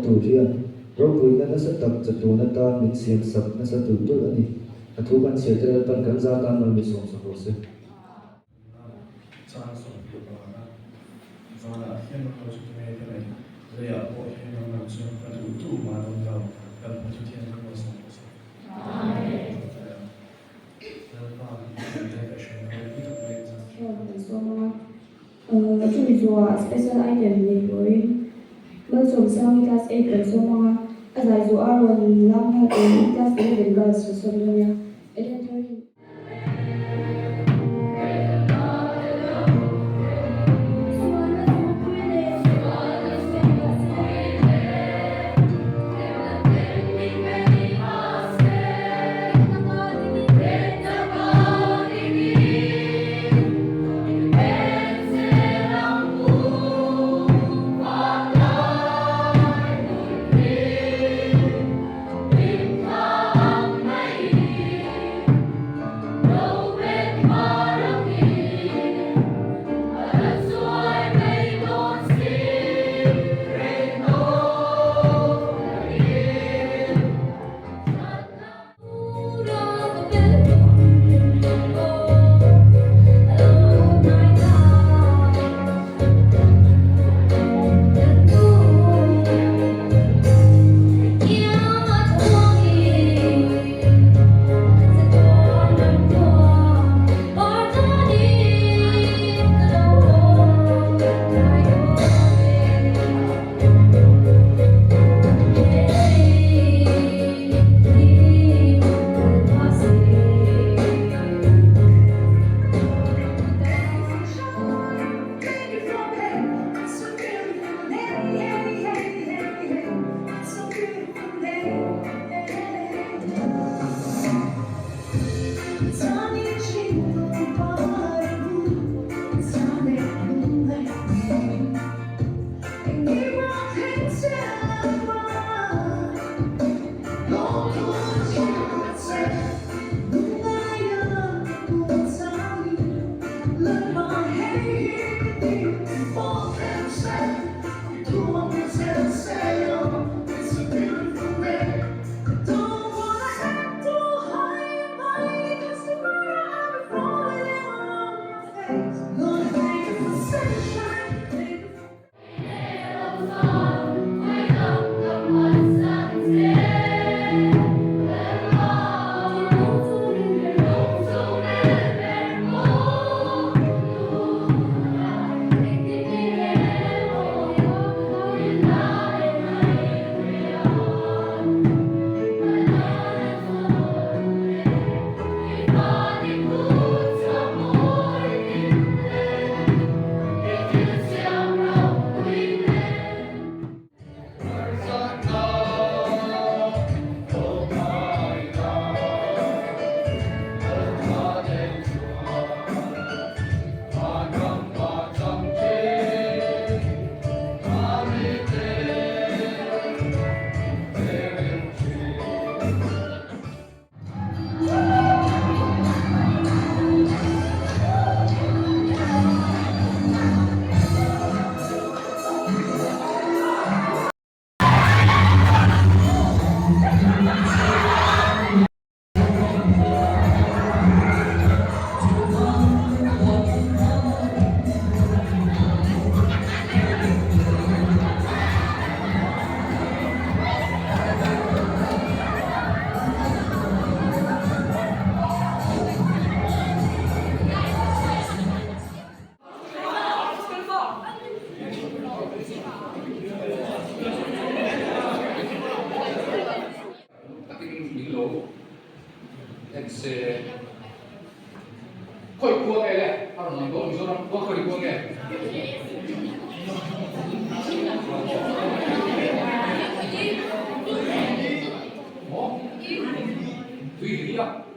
tu rian ro pui na sa tak chatu na ta min siam sak na sa tu tu ani athu kan se te pan kan za kan mal mi som sa ho se chan som pi ba na zana hian no chu me te nei le ya po hian no na chu ka tu ma dong dau kan po chu tian ko som ko se amen chui zua special item ni với mơ sum sang class 8 kan so mga azai zo aron lam ha class 11 girls so ya elementary se khôi cua cái này, họ nói có một số năm có khôi cua cái tùy ý à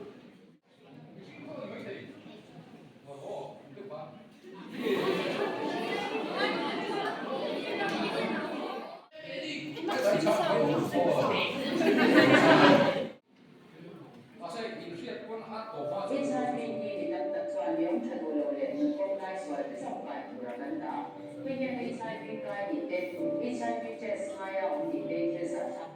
Nguyên nhân lý do HIV 가입 때 HIV 테스트마야 온디 데이트에서